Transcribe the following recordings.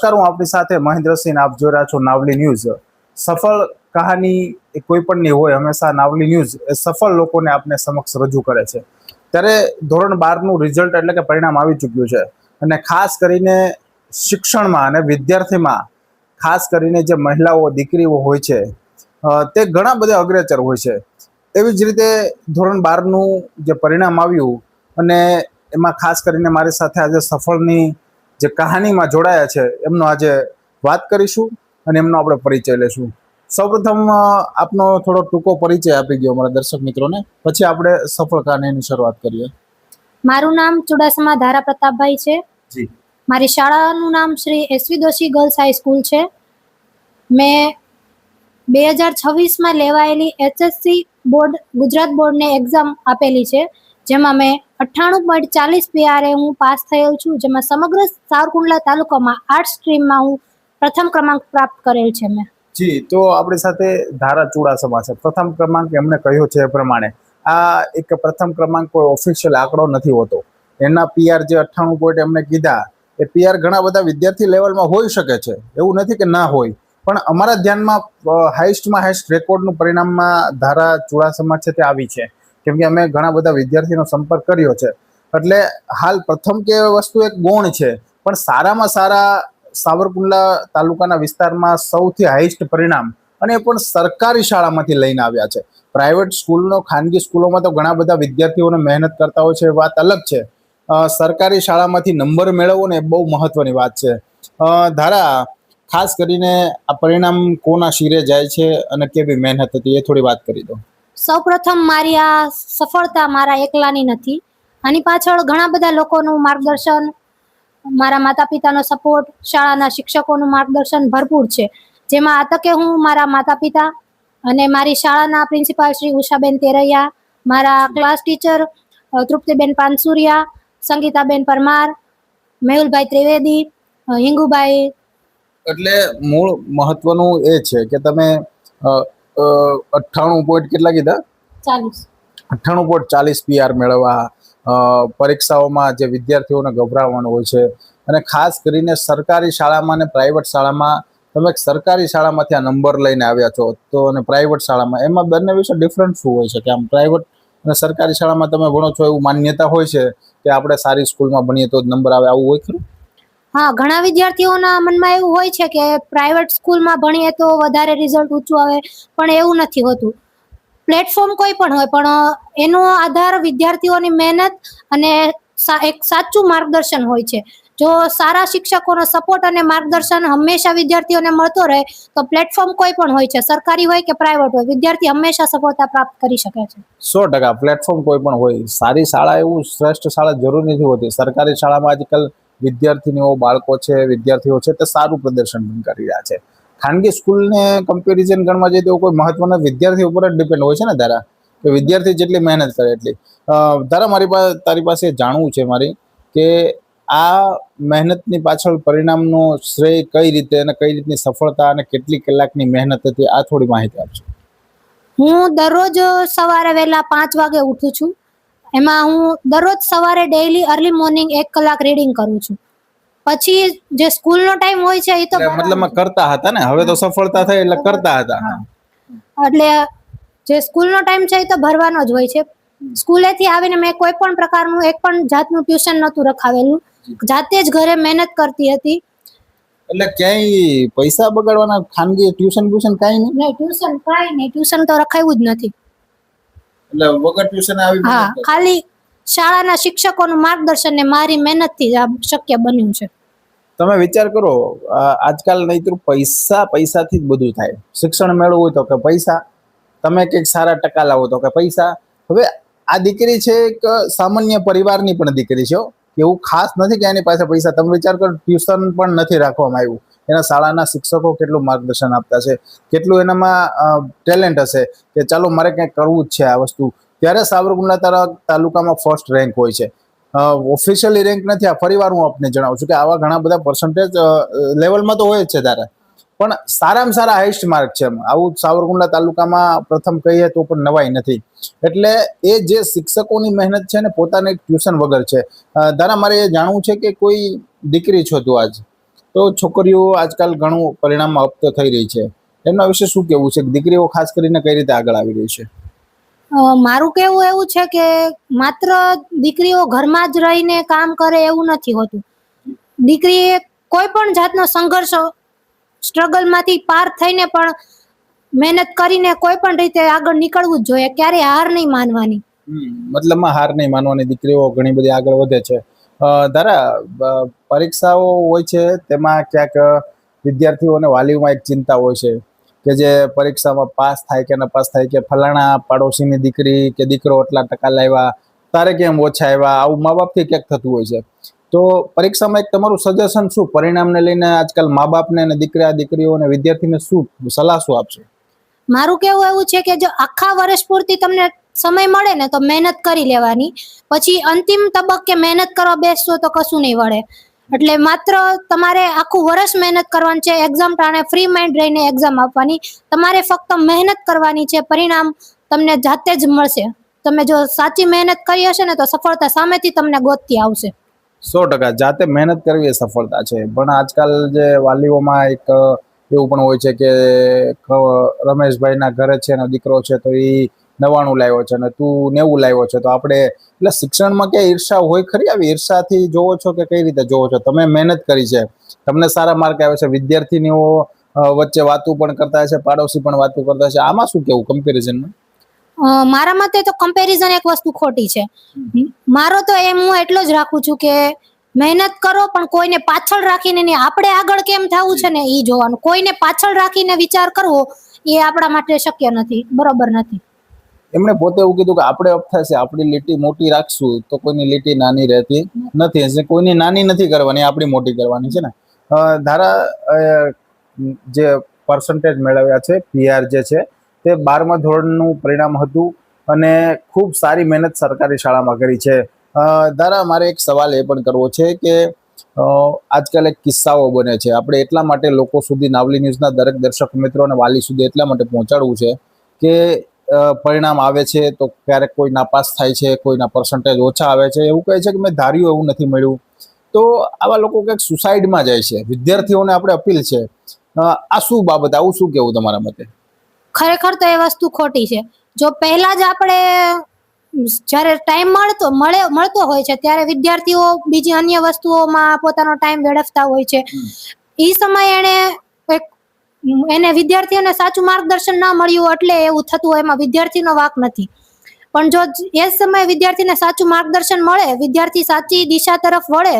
નમસ્કાર, હું આપની સાથે મહેન્દ્રસિંહ. આપ જોઈ રહ્યા છો નાવલી ન્યૂઝ. સફળ કહાની એ કોઈ પણની હોય, હંમેશા નાવલી ન્યૂઝ એ સફળ લોકોને આપને સમક્ષ રજૂ કરે છે. ત્યારે ધોરણ 12નું રિઝલ્ટ એટલે કે પરિણામ આવી ચૂક્યું છે, અને ખાસ કરીને શિક્ષણમાં અને વિદ્યાર્થીમાં ખાસ કરીને જે મહિલાઓ દીકરીઓ હોય છે તે ઘણા બધા અગ્રેસર હોય છે. એવી જ રીતે ધોરણ 12નું જે પરિણામ આવ્યું, અને એમાં ખાસ કરીને મારી સાથે આજે સફળની જે કહાનીમાં જોડાયા છે એમનો આજે વાત કરીશું અને એમનો આપણે પરિચય લેશું. સૌપ્રથમ આપનો થોડો ટૂંકો પરિચય આપી ગયો અમારા દર્શક મિત્રોને, પછી આપણે સફળ કહાનીની શરૂઆત કરીએ. મારું નામ ચુડાસમા ધારા પ્રતાપભાઈ છે. જી. મારી શાળાનું નામ Shri SV Doshi girls high school છે. મેં 2026માં લેવાયેલી એચએસસી બોર્ડ ગુજરાત બોર્ડની એક્ઝામ આપેલી છે, જેમાં મેં 98.40 PRએ હું પાસ થયેલ છું. જેમાં સમગ્ર સાવરકુંડલા તાલુકામાં આર્ટ્સ સ્ટ્રીમમાં હું પ્રથમ ક્રમાંક પ્રાપ્ત કરેલ છે. મેં જી, તો આપણી સાથે ધારા ચુડાસમા છે. પ્રથમ ક્રમાંક એમને કહ્યો છે એ પ્રમાણે આ એક પ્રથમ ક્રમાંક કોઈ ઓફિશિયલ આંકડો નથી હોતો. એના પીઆર જે 98 પોઈન્ટ એમને કીધા, એ પીઆર ઘણા બધા વિદ્યાર્થી લેવલમાં હોઈ શકે છે, એવું નથી કે ના હોય. પણ અમારા ધ્યાનમાં હાઈસ્ટમાં હાઈસ્ટ રેકોર્ડનું પરિણામમાં ધારા ચુડાસમા છે તે આવી છે, કેમ કે અમે ઘણા બધા વિદ્યાર્થીનો સંપર્ક કર્યો છે. એટલે હાલ પ્રથમ કે વસ્તુ એક ગૌણ છે, પણ સારામાં સારા સાવરકુંડલા તાલુકાના વિસ્તારમાં સૌથી હાઈસ્ટ પરિણામ, અને એ પણ સરકારી શાળામાંથી લઈને આવ્યા છે. પ્રાઇવેટ સ્કૂલનો, ખાનગી સ્કૂલોમાં તો ઘણા બધા વિદ્યાર્થીઓને મહેનત કરતા હોય છે, એ વાત અલગ છે. સરકારી શાળામાંથી નંબર મેળવવો ને એ બહુ મહત્વની વાત છે. ધારા, ખાસ કરીને આ પરિણામ કોના શિરે જાય છે અને કેવી મહેનત હતી એ થોડી વાત કરી દો. સૌપ્રથમ મારી આ સફળતા મારા એકલાની નથી. આની પાછળ ઘણા બધા લોકોનું માર્ગદર્શન, મારા માતા પિતાનો સપોર્ટ, શાળાના શિક્ષકોનું માર્ગદર્શન ભરપૂર છે. જેમાં આ તકે હું મારા માતા પિતા અને મારી શાળાના પ્રિન્સિપાલ શ્રી ઉષાબેન તેરૈયા, મારા ક્લાસ ટીચર તૃપ્તિબેન પાનસુરિયા, સંગીતાબેન પરમાર, મેહુલભાઈ ત્રિવેદી, હિંગુભાઈ. એટલે મૂળ મહત્વનું એ છે કે તમે 98 પોઈન્ટ કેટલા કીધા? 98.40 પીઆર મેળવવા, પરીક્ષાઓમાં જે વિદ્યાર્થીઓને ગભરાવાનું હોય છે, અને ખાસ કરીને સરકારી શાળામાં અને પ્રાઇવેટ શાળામાં તમે સરકારી શાળામાંથી આ નંબર લઈને આવ્યા છો, તો અને પ્રાઇવેટ શાળામાં એમાં બંને વિશે ડિફરન્સ શું હોય છે? કે આમ પ્રાઇવેટ અને સરકારી શાળામાં તમે ભણો છો એવું માન્યતા હોય છે કે આપણે સારી સ્કૂલમાં ભણીએ તો જ નંબર આવે, આવું હોય ખરું? હા, ઘણા વિદ્યાર્થીઓના મનમાં એવું હોય છે કે પ્રાઇવેટ સ્કૂલમાં ભણીએ તો વધારે રિઝલ્ટ ઊંચું આવે, પણ એવું નથી હોતું. પ્લેટફોર્મ કોઈ પણ હોય, પણ એનો આધાર વિદ્યાર્થીઓની મહેનત અને એક સાચું માર્ગદર્શન હોય છે. જો સારા શિક્ષકોનો સપોર્ટ અને માર્ગદર્શન હંમેશા વિદ્યાર્થીઓને મળતો રહે તો પ્લેટફોર્મ કોઈ પણ હોય છે, સરકારી હોય કે પ્રાઇવેટ હોય, વિદ્યાર્થી હંમેશા સફળતા પ્રાપ્ત કરી શકે છે. 100% પ્લેટફોર્મ કોઈ પણ હોય. સારી શાળા એવું શ્રેષ્ઠ શાળા જરૂર નથી હોતી. સરકારી શાળામાં આજકાલ વિદ્યાર્થીનીઓ, બાળકો છે, વિદ્યાર્થીઓ છે તે સારું પ્રદર્શન પણ કરી રહ્યા છે. ખાનગી સ્કૂલને કમ્પેરિઝન ગણવા જઈએ તો કોઈ મહત્વના વિદ્યાર્થી ઉપર જ ડિપેન્ડ હોય છે ને ધારા, કે વિદ્યાર્થી જેટલી મહેનત કરે એટલી. ધારા, તારી પાસે જાણવું છે મારી કે આ મહેનતની પાછળ પરિણામનો શ્રેય કઈ રીતે અને કઈ રીતની સફળતા અને કેટલી કલાકની મહેનત હતી, આ થોડી માહિતી આપજો. હું દરરોજ સવારે વહેલા 5 વાગે ઉઠું છું. એમાં હું દરરોજ સવારે ડેઈલી અર્લી મોર્નિંગ 1 કલાક રીડિંગ કરું છું. પછી જે સ્કૂલનો ટાઈમ હોય છે એ તો મતલબ કરતા હતા ને, હવે તો સફળતા થઈ એટલે કરતા હતા. એટલે જે સ્કૂલનો ટાઈમ છે એ તો ભરવાનો જ હોય છે. સ્કૂલેથી આવીને મેં કોઈ પણ પ્રકારનું એક પણ જાતનું ટ્યુશન નહોતું રખાવેલું, જાતે જ ઘરે મહેનત કરતી હતી. એટલે ક્યાંય પૈસા બગાડવાના ખાનગી ટ્યુશન કાંઈ નહીં? નહીં, ટ્યુશન કાંઈ નહીં, ટ્યુશન તો રખાયું જ નથી. એટલે વગર ટ્યુશન આવી? હા, ખાલી શાળાના શિક્ષકોનું માર્ગદર્શન ને મારી મહેનતથી જ આ શક્ય બન્યું છે. તમે વિચાર કરો, આજકાલ નહીંતર પૈસાથી જ બધું થાય. શિક્ષણ મેળવવું હોય તો કે પૈસા, તમે કંઈક સારા ટકા લાવો તો કે પૈસા. હવે આ દીકરી છે એક સામાન્ય પરિવારની પણ દીકરી છે, એવું ખાસ નથી કે એની પાસે પૈસા. તમે વિચાર કરો, ટ્યુશન પણ નથી રાખવામાં આવ્યું. એના શાળાના શિક્ષકો કેટલું માર્ગદર્શન આપતા છે, કેટલું એનામાં ટેલેન્ટ હશે કે ચાલો મારે કંઈક કરવું જ છે આ વસ્તુ. ત્યારે સાવરકુંડલા તાલુકામાં ફર્સ્ટ રેન્ક હોય છે. ઓફિશિયલી રેન્ક નથી. આ ફરીવાર હું આપને જણાવું છું કે આવા ઘણા બધા પર્સન્ટેજ લેવલમાં તો હોય જ છે ધારા, પણ સારામાં સારા હાઈસ્ટ માર્ક છે. આવું સાવરકુંડલા તાલુકામાં પ્રથમ કહીએ તો પણ નવાઈ નથી. એટલે એ જે શિક્ષકોની મહેનત છે ને, પોતાને ટ્યુશન વગર છે. ધારા, મારે એ જાણવું છે કે કોઈ દીકરી છો તું આજ, તો છોકરીઓ આજકાલ ઘણું પરિણામમાં અપ તો થઈ રહી છે, એમના વિશે શું કહેવું છે? દીકરીઓ ખાસ કરીને કઈ રીતે આગળ આવી રહી છે? મારું કહેવું એવું છે કે માત્ર દીકરીઓ ઘરમાં જ રહીને કામ કરે એવું નથી હોતું. દીકરીએ કોઈ પણ જાતનો સંઘર્ષ સ્ટ્રગલમાંથી પાર થઈને પણ મહેનત કરીને કોઈ પણ રીતે આગળ નીકળવું જ જોઈએ, ક્યારેય હાર નહીં માનવાની. મતલબમાં હાર નહીં માનવાની, દીકરીઓ ઘણી બધી આગળ વધે છે. ધારા પરીક્ષાઓ હોય છે, તેમાં ક્યાંક વિદ્યાર્થીઓને વાલીઓમાં એક ચિંતા હોય છે કે જે પરીક્ષામાં પાસ થાય કે ન પાસ થાય, કે ફલાણા પાડોશીની દીકરી કે દીકરો એટલા ટકા લાવ્યા, તારે કેમ ઓછા આવ્યા, આવું મા બાપથી ક્યાંક થતું હોય છે. તો પરીક્ષામાં એક તમારું સજેશન શું, પરિણામને લઈને આજકાલ મા બાપને અને દીકરીઓ અને વિદ્યાર્થીને શું સલાહ શું આપશે? મારું કહેવું એવું છે કે જો આખા વર્ષ પૂરતી તમને સમય મળે ને તો મહેનત કરી લેવાની, પછી અંતિમ તબક્કે મહેનત કરવા બેસશો તો કશું નહીં વળે. એટલે માત્ર તમારે આખું વર્ષ મહેનત કરવાની છે, એક્ઝામ ટાણે ફ્રી માઇન્ડ રહીને એક્ઝામ આપવાની. તમારે ફક્ત મહેનત કરવાની છે, પરિણામ તમને જાતે જ મળશે. તમે જો સાચી મહેનત કરી હશે ને તો સફળતા સામેથી તમને ગોતતી આવશે. 100% જાતે મહેનત કરવી એ સફળતા છે. પણ આજકાલ જે વાલીઓમાં એક એવું પણ હોય છે કે રમેશભાઈના ઘરે છે એનો દીકરો છે તો એ 99 લાવ્યો છે અને તું 90 લાવ્યો છે, તો આપણે એટલે શિક્ષણમાં ક્યાં ઈર્ષા હોય ખરી? આવી ઈર્ષાથી જોવો છો કે કઈ રીતે જોવો છો? તમે મહેનત કરી છે, તમને સારા માર્ક આવે છે, વિદ્યાર્થીનીઓ વચ્ચે વાતું પણ કરતા હશે, પાડોશી પણ વાતું કરતા હશે, આમાં શું કેવું કમ્પેરિઝનમાં? મારા મતે તો કમ્પેરિઝન એક વસ્તુ ખોટી છે. મારો તો એમ હું એટલો જ રાખું છું કે મહેનત કરો પણ કોઈને પાછળ રાખીને નહીં. આપણે આગળ કેમ થવું છે ને એ જોવાનું. કોઈને પાછળ રાખીને વિચાર કરવો એ આપણા માટે શક્ય નથી, બરોબર નથી. એમણે પોતે એવું કીધું કે આપણે અપ થશે, આપણી લીટી મોટી રાખશું તો કોઈની લીટી નાની રહેતી નથી, કોઈની નાની નથી કરવાની, આપણી મોટી કરવાની છે ને. ધારા જે પર્સન્ટેજ મેળવ્યા છે, પીઆર જે છે તે 12મા ધોરણનું પરિણામ હતું અને ખૂબ સારી મહેનત સરકારી શાળામાં કરી છે. ધારા મારે એક સવાલ એ પણ કરવો છે કે આજકાલ એક કિસ્સાઓ બને છે, આપણે એટલા માટે લોકો સુધી, નાવલી ન્યૂઝના દરેક દર્શક મિત્રો અને વાલી સુધી એટલા માટે પહોંચાડવું છે કે પરિણામ આવે છે તો ક્યારેક કોઈ નાપાસ થાય છે, કોઈના પર્સન્ટેજ ઓછા આવે છે, એવું કહે છે કે મેં ધાર્યું એવું નથી મળ્યું, તો આવા લોકો કંઈક સુસાઇડમાં જાય છે. વિદ્યાર્થીઓને આપણે અપીલ છે, આ શું બાબત, આવું શું કેવું તમારા મતે? ખરેખર તો એ વસ્તુ ખોટી છે. જો પહેલા જ આપણે જ્યારે ટાઈમ મળતો હોય છે ત્યારે વિદ્યાર્થીઓ બીજી અન્ય વસ્તુઓમાં પોતાનો ટાઈમ વેડફતા હોય છે. એ સમયે એને વિદ્યાર્થીઓને સાચું માર્ગદર્શન ના મળ્યું એટલે એવું થતું હોય, એમાં વિદ્યાર્થીનો વાંક નથી. પણ જો એ સમયે વિદ્યાર્થીને સાચું માર્ગદર્શન મળે, વિદ્યાર્થી સાચી દિશા તરફ વળે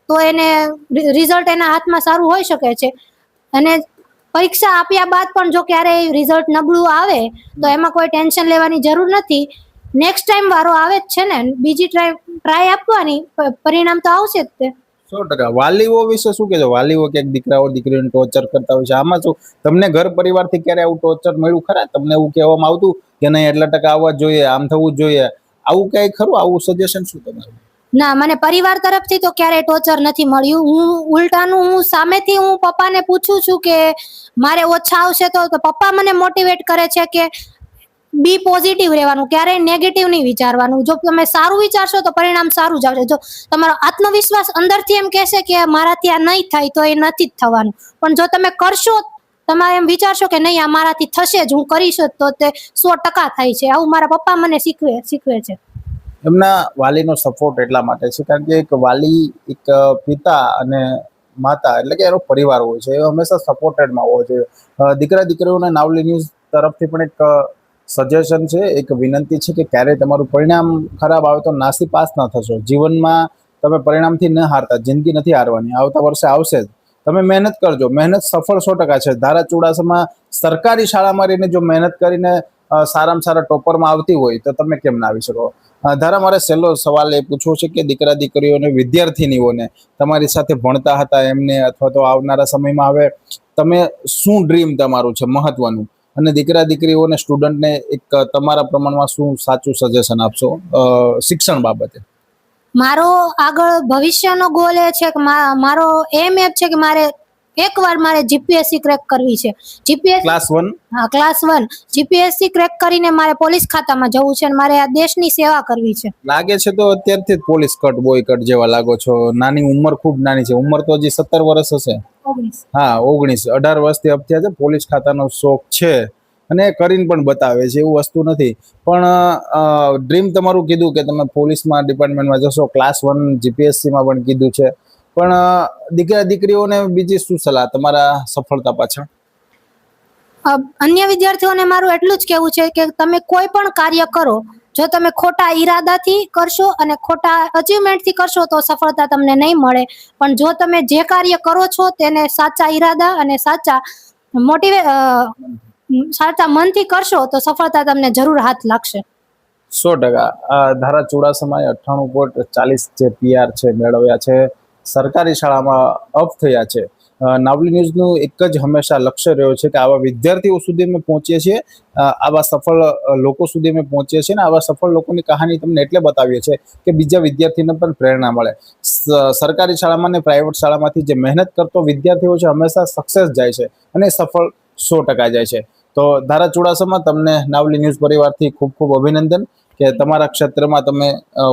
તો એને રિઝલ્ટ એના હાથમાં સારું હોઈ શકે છે. અને પરીક્ષા આપ્યા બાદ પણ જો ક્યારેય રિઝલ્ટ નબળું આવે તો એમાં કોઈ ટેન્શન લેવાની જરૂર નથી. નેક્સ્ટ ટાઈમ વારો આવે જ છે ને, બીજી ટ્રાય આપવાની, પરિણામ તો આવશે જ તે. 100%. વાલીઓ વિશે શું કહેજો? વાલીઓ ક્યાંક દીકરાઓ દીકરીઓને ટોર્ચર કરતા હોય છે, આમાં શું તમને ઘર પરિવારથી ક્યારે આવું ટોર્ચર મળ્યું ખરા? તમને એવું કહેવામાં આવતું કે નહીં એટલા ટકા આવવા જ જોઈએ, આમ થવું જ જોઈએ, આવું કઈ ખરું? આવું સજેશન શું તમારું? ના, મને પરિવાર તરફથી તો ક્યારેય ટોર્ચર નથી મળ્યું. હું સામેથી પપ્પાને પૂછું છું કે મારે ઓછા આવશે તો પપ્પા મને મોટિવેટ કરે છે કે બી પોઝિટિવ રહેવાનું, ક્યારેય નેગેટિવ નહીં વિચારવાનું. જો તમે સારું વિચારશો તો પરિણામ સારું જ આવશે. જો તમારો આત્મવિશ્વાસ અંદરથી એમ કહેશે કે મારાથી આ નહીં થાય તો એ નથી જ થવાનું. પણ જો તમે કરશો, તમે એમ વિચારશો કે નહીં આ મારાથી થશે જ, હું કરીશ તો તે 100% થાય છે. આવું મારા પપ્પા મને શીખવે છે. એમના વાલીનો સપોર્ટ એટલા માટે છે કારણ કે એક વાલી, એક પિતા અને માતા એટલે કે એનો પરિવાર હોય છે, એ હંમેશા સપોર્ટેડમાં હોવો જોઈએ. દીકરા દીકરીઓને નાવલી ન્યૂઝ તરફથી પણ એક સજેશન છે, એક વિનંતી છે કે ક્યારેય તમારું પરિણામ ખરાબ આવે તો નાસી પાસ ન થશો. જીવનમાં તમે પરિણામથી ન હારતા, જિંદગી નથી હારવાની, આવતા વર્ષે આવશે જ. તમે મહેનત કરજો, મહેનત સફળ 100% છે. ધારા ચુડાસમા સરકારી શાળામાં રહીને જો મહેનત કરીને સારામાં સારા ટોપરમાં આવતી હોય તો તમે કેમ ના આવી શકો? ધારા મારે સહેલો સવાલ એ પૂછવો છે કે દીકરા દીકરીઓને, વિદ્યાર્થીનીઓને તમારી સાથે ભણતા હતા એમને, અથવા તો આવનારા સમયમાં હવે તમે શું ડ્રીમ તમારું છે મહત્વનું, અને દીકરા દીકરીઓને, સ્ટુડન્ટને એક તમારા પ્રમાણમાં શું સાચું સજેશન આપશો શિક્ષણ બાબતે? મારો આગળ ભવિષ્યનો ગોલ એ છે કે મારો એમ એ છે કે મારે એકવાર મારે જીપીએસસી ક્રેક કરવી છે. GPSC class 1? હા, ક્લાસ 1 જીપીએસસી ક્રેક કરીને મારે પોલીસ ખાતામાં જવું છે અને મારે આ દેશની સેવા કરવી છે. લાગે છે તો અત્યારથી જ પોલીસ કટ, બોય કટ જેવા લાગો છો. નાની ઉંમર, ખૂબ નાની છે ઉંમર, તો હજી 17 વર્ષ હશે. 19. હા 19, 18 વર્ષથી અપ થયા છે. પોલીસ ખાતાનો શોખ છે અને એ કરીને પણ બતાવે છે, એવું વસ્તુ નથી. પણ ડ્રીમ તમારું કીધું કે તમે પોલીસમાં ડિપાર્ટમેન્ટમાં જશો, ક્લાસ 1 જીપીએસસીમાં પણ કીધું છે. પણ દીકરા દીકરીઓને બીજી શું સલાહ તમારા સફળતા પાછળ? અન્ય વિદ્યાર્થીઓને મારું એટલું જ કહેવું છે કે તમે કોઈ પણ કાર્ય કરો, જો તમે ખોટા ઈરાદાથી કરશો અને ખોટા અચીવમેન્ટથી કરશો તો સફળતા તમને નહીં મળે. પણ જો તમે જે કાર્ય કરો છો તેને સાચા ઈરાદા અને સાચા મનથી કરશો તો સફળતા તમને જરૂર હાથ લાગશે. 100%. ધારા ચુડાસમાએ 98.40 જે પીઆર છે મેળવ્યા છે, સરકારી શાળામાં અપ થયા છે. નાવલી ન્યૂઝનું એક જ હંમેશા લક્ષ્ય રહ્યો છે કે આવા વિદ્યાર્થીઓ સુધી અમે પહોંચીએ છીએ, આવા સફળ લોકો સુધી અમે પહોંચીએ છીએ અને આવા સફળ લોકોની કહાની તમને એટલે બતાવીએ છીએ કે બીજા વિદ્યાર્થીને પણ પ્રેરણા મળે. સરકારી શાળામાં ને પ્રાઇવેટ શાળામાંથી જે મહેનત કરતો વિદ્યાર્થીઓ છે હંમેશા સક્સેસ જાય છે અને સફળ 100% જાય છે. તો ધારા ચુડાસમા, તમને નાવલી ન્યૂઝ પરિવારથી ખૂબ ખૂબ અભિનંદન કે તમારા ક્ષેત્રમાં તમે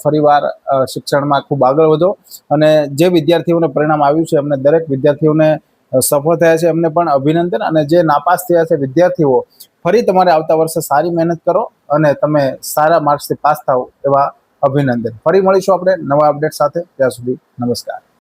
ફરીવાર શિક્ષણમાં ખૂબ આગળ વધો. અને જે વિદ્યાર્થીઓને પરિણામ આવ્યું છે એમને દરેક વિદ્યાર્થીઓને સફળ થયા છે એમને પણ અભિનંદન. અને જે નાપાસ થયા છે વિદ્યાર્થીઓ, ફરી તમારે આવતા વર્ષે સારી મહેનત કરો અને તમે સારા માર્ક્સથી પાસ થાઓ એવા અભિનંદન. ફરી મળીશું આપણે નવા અપડેટ સાથે. ત્યાં સુધી નમસ્કાર.